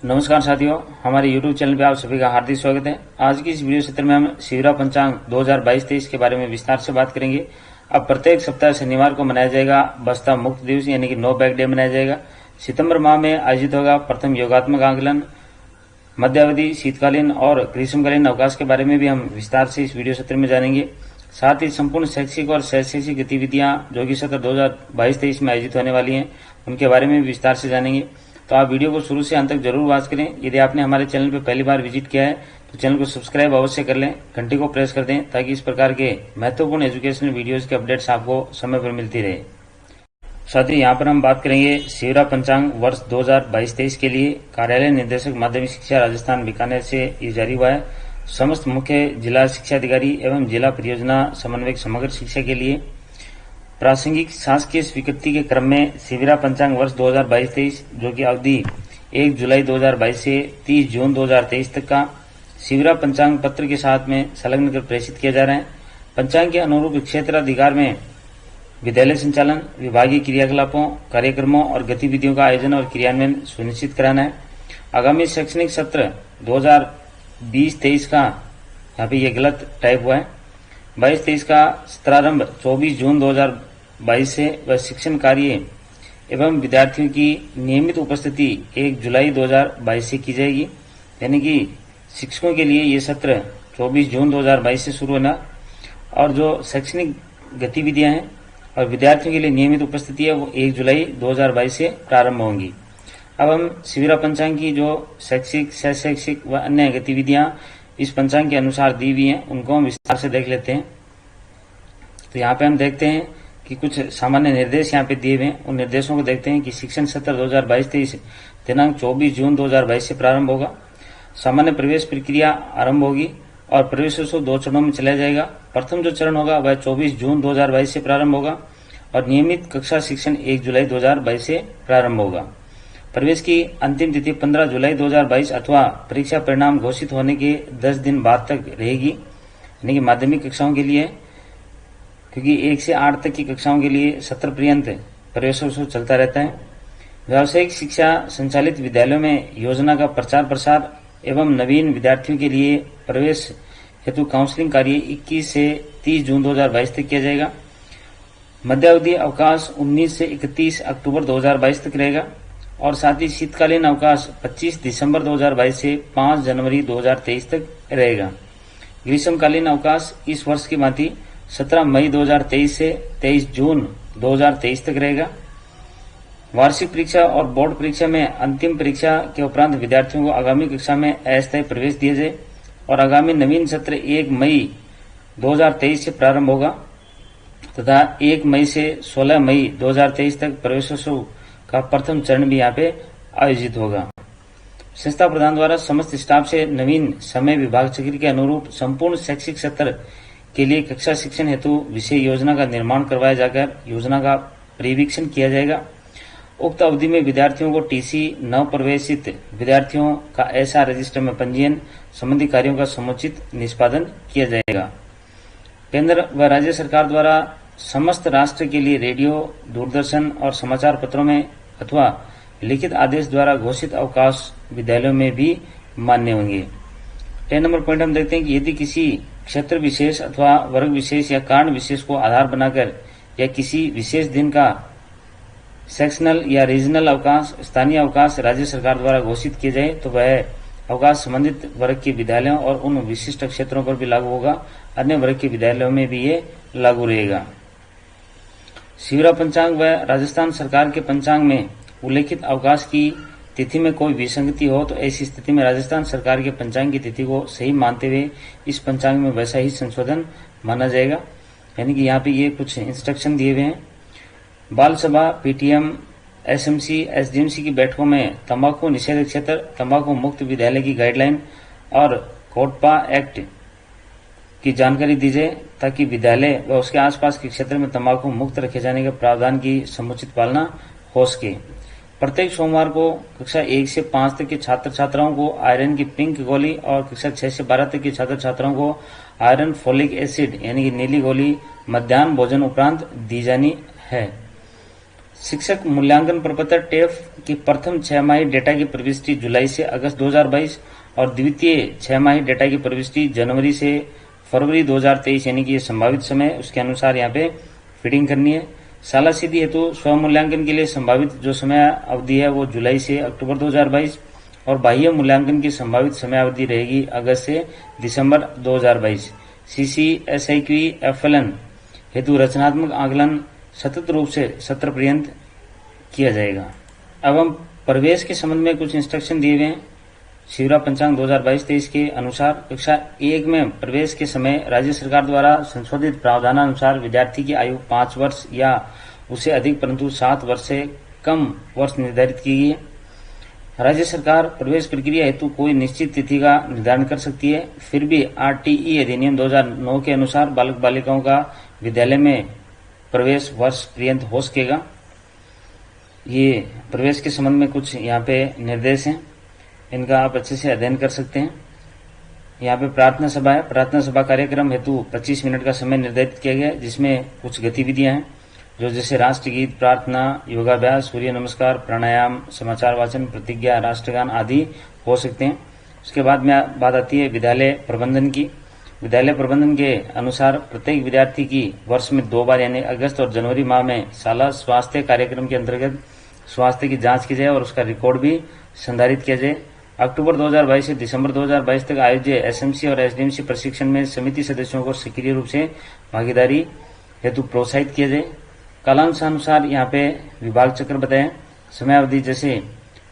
नमस्कार साथियों, हमारे YouTube चैनल पे आप सभी का हार्दिक स्वागत है। आज की इस वीडियो सत्र में हम शिवरा पंचांग 2022-23 के बारे में विस्तार से बात करेंगे। अब प्रत्येक सप्ताह शनिवार को मनाया जाएगा बस्ता मुक्त दिवस यानी कि नो बैग डे मनाया जाएगा। सितंबर माह में आयोजित होगा प्रथम योगात्मक आकलन। मध्यावधि, शीतकालीन और ग्रीष्मकालीन अवकाश के बारे में भी हम विस्तार से इस वीडियो सत्र में जानेंगे। साथ ही संपूर्ण शैक्षिक और शैक्षिक गतिविधियां जो कि सत्र 2022-23 में आयोजित होने वाली हैं उनके बारे में भी विस्तार से जानेंगे। तो आप वीडियो को शुरू से अंत तक जरूर वॉच करें। यदि आपने हमारे चैनल पर पहली बार विजिट किया है तो चैनल को सब्सक्राइब अवश्य कर लें, घंटी को प्रेस कर दें ताकि इस प्रकार के महत्वपूर्ण एजुकेशनल वीडियोज के अपडेट्स आपको समय पर मिलती रहे। साथ ही यहाँ पर हम बात करेंगे शिवरा पंचांग वर्ष 2022-23 के लिए कार्यालय निदेशक माध्यमिक शिक्षा राजस्थान बीकानेर से ये जारी हुआ है। समस्त मुख्य जिला शिक्षा अधिकारी एवं जिला परियोजना समन्वयक समग्र शिक्षा के लिए प्रासंगिक शासकीय स्वीकृति के क्रम में शिविरा पंचांग वर्ष 2022-23 जो कि अवधि 1 जुलाई 2022 से 30 जून 2023 तक का शिविरा पंचांग पत्र के साथ में संलग्न कर प्रेषित किया जा रहा है। पंचांग के अनुरूप क्षेत्राधिकार में विद्यालय संचालन, विभागीय क्रियाकलापों, कार्यक्रमों और गतिविधियों का आयोजन और क्रियान्वयन सुनिश्चित कराना है। आगामी शैक्षणिक सत्र 2020-23 का यहाँ पे ये गलत टाइप हुआ है। 22-23 का सत्रारंभ 24 जून 2022 से व शिक्षण कार्य एवं विद्यार्थियों की नियमित उपस्थिति 1 जुलाई 2022 से की जाएगी। यानी कि शिक्षकों के लिए ये सत्र 24 जून 2022 से शुरू होना और जो शैक्षणिक गतिविधियां हैं और विद्यार्थियों के लिए नियमित उपस्थिति है वो 1 जुलाई 2022 से प्रारंभ होंगी। अब हम शिविरा पंचांग की जो शैक्षिक, शैक्षिक व अन्य गतिविधियां इस पंचांग के अनुसार दी हुई हैं उनको हम विस्तार से देख लेते हैं। तो यहाँ पे हम देखते हैं कि कुछ सामान्य निर्देश यहाँ पे दिए हुए हैं। उन निर्देशों को देखते हैं कि शिक्षण सत्र 2022-23 दिनांक 24 जून 2022 से प्रारंभ होगा। सामान्य प्रवेश प्रक्रिया आरंभ होगी और प्रवेशोत्सव 2 चरणों में चलाया जाएगा। प्रथम जो चरण होगा वह 24 जून 2022 से प्रारंभ होगा और नियमित कक्षा शिक्षण 1 जुलाई 2022 से प्रारंभ होगा। प्रवेश की अंतिम तिथि 15 जुलाई 2022 अथवा परीक्षा परिणाम घोषित होने के 10 दिन बाद तक रहेगी, यानी कि माध्यमिक कक्षाओं के लिए, क्योंकि 1 से 8 तक की कक्षाओं के लिए सत्र पर्यंत प्रवेशोत्सव चलता रहता है। व्यावसायिक शिक्षा संचालित विद्यालयों में योजना का प्रचार प्रसार एवं नवीन विद्यार्थियों के लिए प्रवेश हेतु काउंसलिंग कार्य 21 से 30 जून 2022 तक किया जाएगा। मध्यावधि अवकाश 19 से 31 अक्टूबर 2022 तक रहेगा और साथ ही शीतकालीन अवकाश 25 दिसंबर 2022 से 5 जनवरी 2023 तक रहेगा। ग्रीष्मकालीन अवकाश इस वर्ष की भांति 17 मई 2023 से 23 जून 2023 तक रहेगा। वार्षिक परीक्षा और बोर्ड परीक्षा में अंतिम परीक्षा के उपरांत विद्यार्थियों को आगामी कक्षा में अस्थायी प्रवेश दिया जाए और आगामी नवीन सत्र 1 मई 2023 से प्रारंभ होगा तथा 1 मई से 16 मई 2023 तक प्रवेशोत्सव का प्रथम चरण भी यहाँ पे आयोजित होगा। संस्था प्रधान द्वारा समस्त स्टाफ से नवीन समय विभाग चक्र के अनुरूप संपूर्ण शैक्षिक सत्र के लिए कक्षा शिक्षण हेतु विषय योजना का निर्माण करवाया जाकर योजना का परिवीक्षण किया जाएगा। उक्त अवधि में विद्यार्थियों को टीसी, नव प्रवेशित विद्यार्थियों का ऐसा रजिस्टर में पंजीयन संबंधी कार्यों का समुचित निष्पादन किया जाएगा। केंद्र व राज्य सरकार द्वारा समस्त राष्ट्र के लिए रेडियो, दूरदर्शन और समाचार पत्रों में अथवा लिखित आदेश द्वारा घोषित अवकाश विद्यालयों में भी मान्य होंगे। 10 नंबर पॉइंट हम देखते हैं कि यदि किसी क्षेत्र विशेष अथवा वर्ग विशेष या कारण विशेष को आधार बनाकर या किसी विशेष दिन का सेक्शनल या रीजनल अवकाश, स्थानीय अवकाश राज्य सरकार द्वारा घोषित किए जाए तो वह अवकाश संबंधित वर्ग के विद्यालयों और उन विशिष्ट क्षेत्रों पर भी लागू होगा। अन्य वर्ग के विद्यालयों में भी ये लागू रहेगा। शिविरा पंचांग व राजस्थान सरकार के पंचांग में उल्लेखित अवकाश की तिथि में कोई विसंगति हो तो ऐसी स्थिति में राजस्थान सरकार के पंचांग की तिथि को सही मानते हुए इस पंचांग में वैसा ही संशोधन माना जाएगा। यानी कि यहाँ पे ये कुछ इंस्ट्रक्शन दिए हुए हैं। बाल सभा, पीटीएम, एसएमसी, एसडीएमसी की बैठकों में तंबाकू निषेध क्षेत्र, तंबाकू मुक्त विद्यालय की गाइडलाइन और कोटपा एक्ट की जानकारी दी जाए ताकि विद्यालय व उसके आसपास के क्षेत्र में तंबाकू मुक्त रखे जाने के प्रावधान की समुचित पालना हो सके। प्रत्येक सोमवार को कक्षा 1 से 5 तक के छात्र छात्राओं को आयरन की पिंक गोली और कक्षा 6 से 12 तक के छात्र छात्राओं को आयरन फोलिक एसिड यानी कि नीली गोली मध्याह्न भोजन उपरांत दी जानी है। शिक्षक मूल्यांकन प्रपत्र टेफ की प्रथम 6 डेटा की प्रविष्टि जुलाई से अगस्त 2022 और द्वितीय 6 डेटा की प्रविष्टि जनवरी से फरवरी 2023 यानी कि संभावित समय उसके अनुसार यहाँ पे फीडिंग करनी है। शाला सिद्धि हेतु स्व मूल्यांकन के लिए संभावित जो समय अवधि है वो जुलाई से अक्टूबर 2022 और बाह्य मूल्यांकन की संभावित समय अवधि रहेगी अगस्त से दिसंबर 2022। CCSIQ FLN हेतु रचनात्मक आकलन सतत रूप से सत्र पर्यंत किया जाएगा। अब हम प्रवेश के संबंध में कुछ इंस्ट्रक्शन दिए गए हैं। शिवरा पंचांग 2022-23 के अनुसार कक्षा 1 में प्रवेश के समय राज्य सरकार द्वारा संशोधित प्रावधानानुसार विद्यार्थी की आयु 5 वर्ष या उससे अधिक परंतु 7 वर्ष से कम वर्ष निर्धारित की गई है। राज्य सरकार प्रवेश प्रक्रिया हेतु कोई निश्चित तिथि का निर्धारण कर सकती है, फिर भी RTE अधिनियम 2009 के अनुसार बालक बालिकाओं का विद्यालय में प्रवेश वर्ष पर्यंत हो सकेगा। ये प्रवेश के संबंध में कुछ यहाँ पे निर्देश हैं, इनका आप अच्छे से अध्ययन कर सकते हैं। यहाँ पे प्रार्थना सभा है। प्रार्थना सभा कार्यक्रम हेतु 25 मिनट का समय निर्धारित किया गया है, जिसमें कुछ गतिविधियां हैं जो जैसे राष्ट्रगीत, प्रार्थना, योगाभ्यास, सूर्य नमस्कार, प्राणायाम, समाचार वाचन, प्रतिज्ञा, राष्ट्रगान आदि हो सकते हैं। उसके बाद में बात आती है विद्यालय प्रबंधन की। विद्यालय प्रबंधन के अनुसार प्रत्येक विद्यार्थी की वर्ष में 2 बार यानी अगस्त और जनवरी माह में शाला स्वास्थ्य कार्यक्रम के अंतर्गत स्वास्थ्य की जांच की जाए और उसका रिकॉर्ड भी संधारित किया जाए। अक्टूबर 2022 से दिसंबर 2022 तक आयोजित SMC और SDMC प्रशिक्षण में समिति सदस्यों को सक्रिय रूप से भागीदारी हेतु प्रोत्साहित किया जाए। कालांशानुसार यहाँ पे विभाग चक्र बताएं। समय अवधि जैसे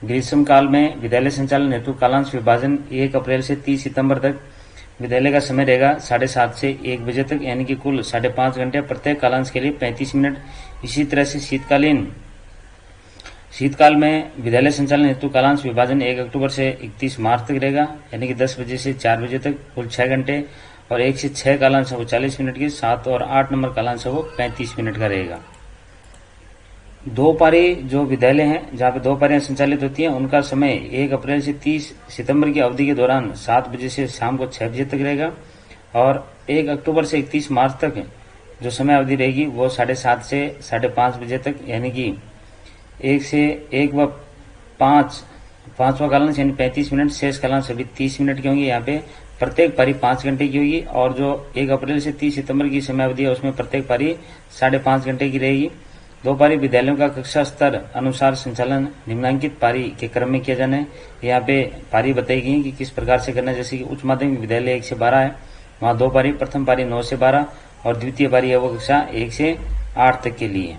ग्रीष्म काल में विद्यालय संचालन हेतु कालांश विभाजन 1 अप्रैल से 30 सितंबर तक विद्यालय का समय रहेगा 7:30 से 1 बजे तक, यानी कि कुल 5.5 घंटे, प्रत्येक कालांश के लिए 35 मिनट। इसी तरह से शीतकाल में विद्यालय संचालन हेतु कालांश विभाजन 1 अक्टूबर से 31 मार्च तक रहेगा, यानी कि 10 बजे से 4 बजे तक, कुल 6 घंटे। और 1 से 6 कालांश है वो 40 मिनट की, 7 और 8 नंबर कालांश है वो 35 मिनट का रहेगा। 2 पारी जो विद्यालय हैं जहाँ पे 2 पारियां संचालित होती हैं उनका समय 1 अप्रैल से 30 सितंबर की अवधि के दौरान 7 बजे से शाम को 6 बजे तक रहेगा और 1 अक्टूबर से 31 मार्च तक जो समय अवधि रहेगी वो 7:30 से 5:30 बजे तक, यानी कि 1 से 1 व 5 पांचवा कालांश यानी 35 मिनट, शेष कालांश सभी 30 मिनट की होंगी। यहाँ पे प्रत्येक पारी 5 घंटे की होगी और जो 1 अप्रैल से 30 सितंबर की समय अवधि है उसमें प्रत्येक पारी 5.5 घंटे की रहेगी। 2 पारी विद्यालयों का कक्षा स्तर अनुसार संचालन निम्नांकित पारी के क्रम में किया जाना है। यहाँ पे पारी बताई गई कि किस प्रकार से करना है। जैसे कि उच्च माध्यमिक विद्यालय 1 से 12 है, वहाँ 2 पारी, प्रथम पारी 9 से 12 और द्वितीय पारी है वो कक्षा 1 से 8 तक के लिए।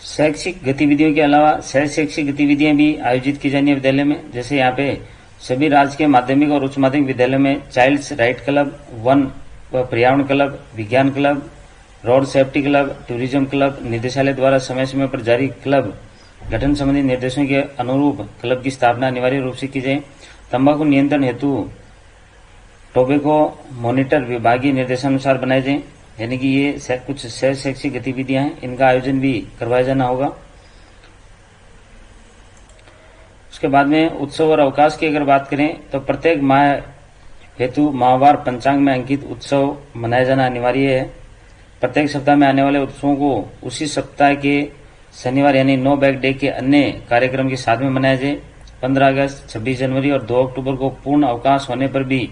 शैक्षिक गतिविधियों के अलावा सह शैक्षिक गतिविधियां भी आयोजित की जानी है विद्यालय में। जैसे यहाँ पे सभी राजकीय माध्यमिक और उच्च माध्यमिक विद्यालयों में चाइल्ड्स राइट क्लब, वन व पर्यावरण क्लब, विज्ञान club, road safety club, tourism club, निदेशालय द्वारा समय समय पर जारी क्लब गठन संबंधी निर्देशों के अनुरूप क्लब की स्थापना अनिवार्य रूप से की जाए। तंबाकू नियंत्रण हेतु टोबैको मॉनिटर विभागीय निर्देशानुसार बनाए जाए, यानी कि ये कुछ सह शैक्षिक गतिविधियां हैं, इनका आयोजन भी करवाया जाना होगा। उसके बाद में उत्सव और अवकाश की अगर बात करें तो प्रत्येक माह हेतु माहवार पंचांग में अंकित उत्सव मनाया जाना अनिवार्य है। प्रत्येक सप्ताह में आने वाले उत्सवों को उसी सप्ताह के शनिवार यानी नो बैग डे के अन्य कार्यक्रम के साथ में मनाया जाए। 15 अगस्त, 26 जनवरी और 2 अक्टूबर को पूर्ण अवकाश होने पर भी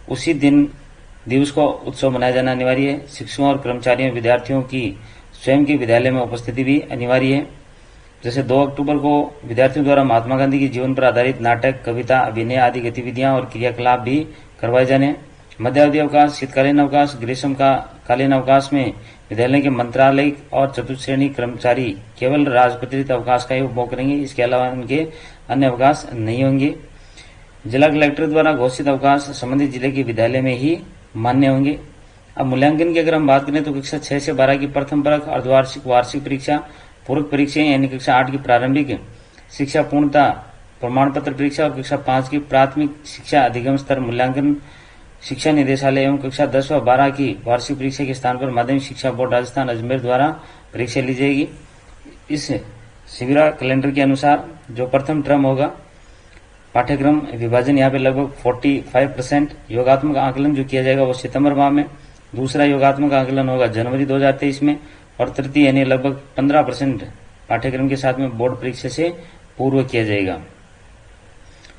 उसी दिवस को उत्सव मनाया जाना अनिवार्य है। शिक्षकों और कर्मचारियों विद्यार्थियों की स्वयं के विद्यालय में उपस्थिति भी अनिवार्य है। जैसे 2 अक्टूबर को विद्यार्थियों द्वारा महात्मा गांधी के जीवन पर आधारित नाटक, कविता, अभिनय आदि गतिविधियां और क्रियाकलाप भी करवाए जाने। मध्यावधि अवकाश, शीतकालीन अवकाश, ग्रीष्म कालीन अवकाश में विद्यालय के मंत्रालयिक और चतुर्थ श्रेणी कर्मचारी केवल राजपत्रित अवकाश का ही उपभोग करेंगे, इसके अलावा उनके अन्य अवकाश नहीं होंगे। जिला कलेक्टर द्वारा घोषित अवकाश संबंधित जिले के विद्यालय में ही मान्य होंगे। अब मूल्यांकन की अगर हम बात करें तो कक्षा 6 से 12 की प्रथम परख, अर्धवार्षिक, वार्षिक परीक्षा, पूरक परीक्षाएं यानी कक्षा 8 की प्रारंभिक शिक्षा पूर्णता प्रमाण पत्र परीक्षा और कक्षा 5 की प्राथमिक शिक्षा अधिगम स्तर मूल्यांकन शिक्षा निदेशालय एवं कक्षा 10 व 12 की वार्षिक परीक्षा के स्थान पर माध्यमिक शिक्षा बोर्ड राजस्थान अजमेर द्वारा परीक्षा ली जाएगी। इस शिविरा कैलेंडर के अनुसार जो प्रथम टर्म होगा पाठ्यक्रम विभाजन यहाँ पे लगभग 45%। योगात्मक आकलन जो किया जाएगा वो सितंबर माह में, दूसरा योगात्मक आकलन होगा जनवरी 2023 में और तृतीय यानी लगभग 15% पाठ्यक्रम के साथ में बोर्ड परीक्षा से पूर्व किया जाएगा।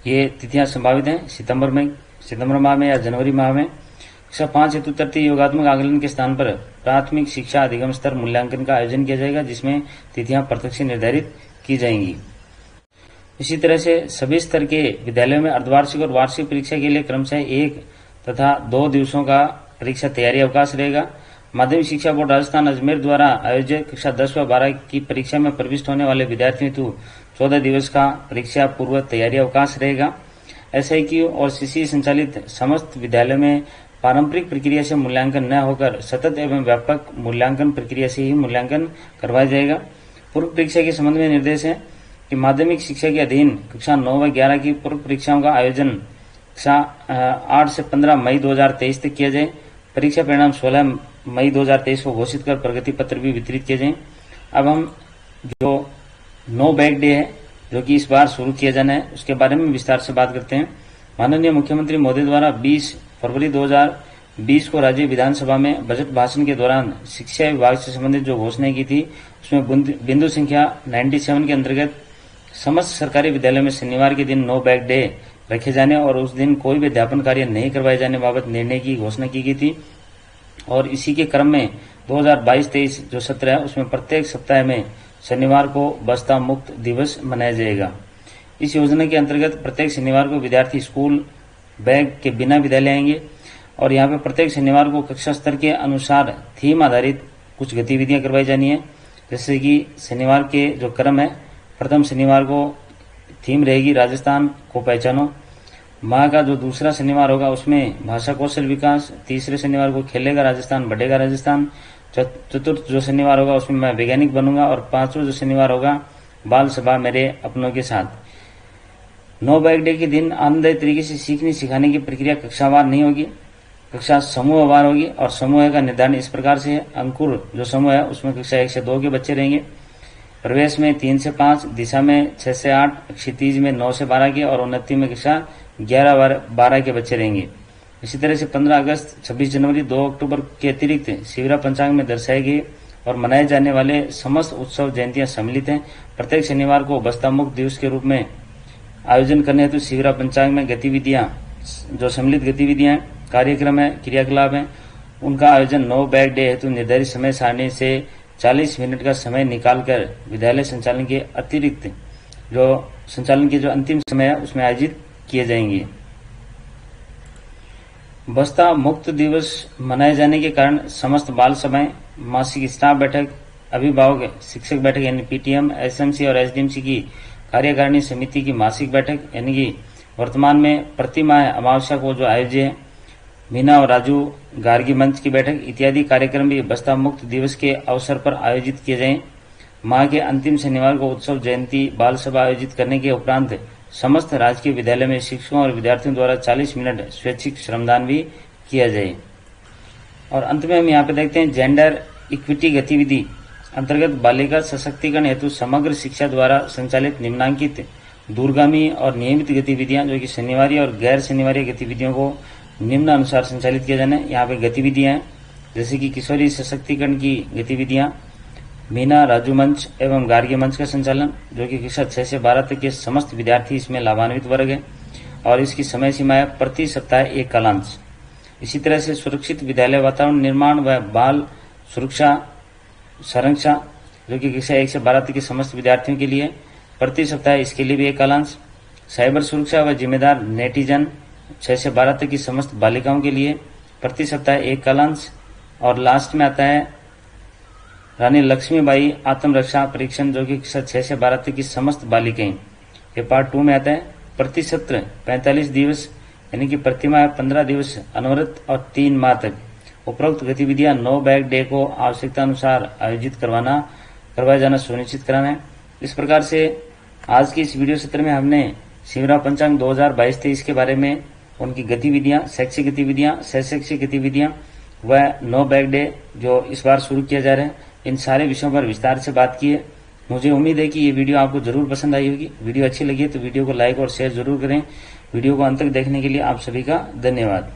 ये तिथियां संभावित हैं सितंबर माह में या जनवरी माह में। कक्षा 5 हेतु तृतीय योगात्मक आकलन के स्थान पर प्राथमिक शिक्षा अधिगम स्तर मूल्यांकन का आयोजन किया जाएगा, जिसमें तिथियां प्रत्यक्ष निर्धारित की जाएंगी। इसी तरह से सभी स्तर के विद्यालयों में अर्धवार्षिक और वार्षिक परीक्षा के लिए क्रमशः 1 तथा 2 दिवसों का परीक्षा तैयारी अवकाश रहेगा। माध्यमिक शिक्षा बोर्ड राजस्थान अजमेर द्वारा आयोजित कक्षा 10 व 12 की परीक्षा में प्रविष्ट होने वाले विद्यार्थियों हेतु 14 दिवस का परीक्षा पूर्व तैयारी अवकाश रहेगा। SIQ और CC संचालित समस्त विद्यालयों में पारंपरिक प्रक्रिया से मूल्यांकन न होकर सतत एवं व्यापक मूल्यांकन प्रक्रिया से ही मूल्यांकन करवाया जाएगा। पूर्व परीक्षा के संबंध में निर्देश है कि माध्यमिक शिक्षा के अधीन कक्षा 9 व 11 की पूर्व परीक्षाओं का आयोजन कक्षा 8 से 15 मई 2023 तक किया जाए। परीक्षा परिणाम 16 मई 2023 को घोषित कर प्रगति पत्र भी वितरित किए जाएं। अब हम जो नो बैग डे है जो कि इस बार शुरू किया जाना है उसके बारे में विस्तार से बात करते हैं। माननीय मुख्यमंत्री महोदय द्वारा 20 फरवरी 2020 को राज्य विधानसभा में बजट भाषण के दौरान शिक्षा विभाग से संबंधित जो घोषणा की थी उसमें बिंदु संख्या 97 के अंतर्गत समस्त सरकारी विद्यालयों में शनिवार के दिन नो बैग डे रखे जाने और उस दिन कोई भी अध्यापन कार्य नहीं करवाए जाने बाबत निर्णय की घोषणा की गई थी। और इसी के क्रम में 2022-23 जो सत्र है उसमें प्रत्येक सप्ताह में शनिवार को बस्ता मुक्त दिवस मनाया जाएगा। इस योजना के अंतर्गत प्रत्येक शनिवार को विद्यार्थी स्कूल बैग के बिना विद्यालय आएंगे और यहाँ पे प्रत्येक शनिवार को कक्षा स्तर के अनुसार थीम आधारित कुछ गतिविधियां करवाई जानी है। जैसे कि शनिवार के जो क्रम है, प्रथम शनिवार को थीम रहेगी राजस्थान को पहचानो। माह का जो दूसरा शनिवार होगा उसमें भाषा कौशल विकास। तीसरे शनिवार को खेलेगा राजस्थान बढ़ेगा राजस्थान। चतुर्थ जो शनिवार होगा उसमें मैं वैज्ञानिक बनूंगा। और पांचवा जो शनिवार होगा बाल सभा मेरे अपनों के साथ। नो बैग डे के दिन आनंददायी तरीके से सीखने सिखाने की प्रक्रिया कक्षावार नहीं होगी, कक्षा समूहवार होगी। और समूह का निर्धारण इस प्रकार से है। अंकुर जो समूह है उसमें कक्षा 1 से 2 के बच्चे रहेंगे। प्रवेश में 3 से 5, दिशा में 6 से 8, क्षितिज में 9 से 12 के और उन्नति में कक्षा 11-12 के बच्चे रहेंगे। इसी तरह से 15 अगस्त, 26 जनवरी, 2 अक्टूबर के अतिरिक्त शिवरा पंचांग में दर्शाए गए और मनाए जाने वाले समस्त उत्सव जयंतियां सम्मिलित हैं। प्रत्येक शनिवार को बस्ता मुक्त दिवस के रूप में आयोजन करने हेतु शिवरा पंचांग में गतिविधियां जो सम्मिलित गतिविधियां कार्यक्रम है क्रियाकलाप है उनका आयोजन नो बैग डे हेतु निर्धारित समय सारणी से 40 मिनट का समय निकालकर विद्यालय संचालन के अतिरिक्त जो संचालन के जो अंतिम समय है उसमें आयोजित किए जाएंगे। बस्ता मुक्त दिवस मनाए जाने के कारण समस्त बाल सभाएं, मासिक स्टाफ बैठक, अभिभावक शिक्षक बैठक यानी PTM, SMC और SDMC की कार्यकारिणी समिति की मासिक बैठक यानी कि वर्तमान में प्रति माह अमावस्या को जो आयोजित है, मीना और राजू गार्गी मंच की बैठक इत्यादि कार्यक्रम भी बस्ता मुक्त दिवस के अवसर पर आयोजित किए जाएं। माह के अंतिम शनिवार को उत्सव जयंती बाल सभा आयोजित करने के उपरांत समस्त राजकीय विद्यालय में शिक्षकों और विद्यार्थियों द्वारा 40 मिनट स्वैच्छिक श्रमदान भी किया जाए। और अंत में हम यहाँ पे देखते हैं जेंडर इक्विटी गतिविधि अंतर्गत बालिका सशक्तिकरण हेतु समग्र शिक्षा द्वारा संचालित निम्नांकित दूरगामी और नियमित गतिविधियां जो कि शनिवारी और गैर शनिवारी गतिविधियों को निम्न अनुसार संचालित किया जाना है। यहाँ पे गतिविधियां हैं जैसे कि किशोरी सशक्तिकरण की गतिविधियां, मीना राजू मंच एवं गार्गी मंच का संचालन जो कि कक्षा 6 से 12 तक के समस्त विद्यार्थी इसमें लाभान्वित वर्ग है और इसकी समय सीमा है प्रति सप्ताह 1 कालांश। इसी तरह से सुरक्षित विद्यालय वातावरण निर्माण व बाल सुरक्षा संरक्षा जो कि कक्षा 1 से 12 तक के समस्त विद्यार्थियों के लिए प्रति सप्ताह इसके लिए भी 1 कालांश। साइबर सुरक्षा व जिम्मेदार नेटिजन 6 से 12 तक की समस्त बालिकाओं के लिए प्रति सप्ताह 1 कालांश। और लास्ट में आता है रानी लक्ष्मीबाई आत्मरक्षा परीक्षण जो कि कक्षा 6 से 12 तक की समस्त बालिकाएं। ये पार्ट 2 में आता है। प्रति सत्र 45 दिवस यानी कि प्रति माह 15 दिवस अनवरत और 3 माह तक उपरोक्त गतिविधियां नो बैग डे को आवश्यकता अनुसार आयोजित करवाया जाना सुनिश्चित कराना है। इस प्रकार से आज की इस वीडियो सत्र में हमने शिवरा पंचांग 2022-23 के बारे में उनकी गतिविधियां, शैक्षिक गतिविधियां, शैक्षिक गतिविधियां व नो बैग डे जो इस बार शुरू किया जा रहा है इन सारे विषयों पर विस्तार से बात की है। मुझे उम्मीद है कि ये वीडियो आपको जरूर पसंद आई होगी। वीडियो अच्छी लगी है तो वीडियो को लाइक और शेयर जरूर करें। वीडियो को अंत तक देखने के लिए आप सभी का धन्यवाद।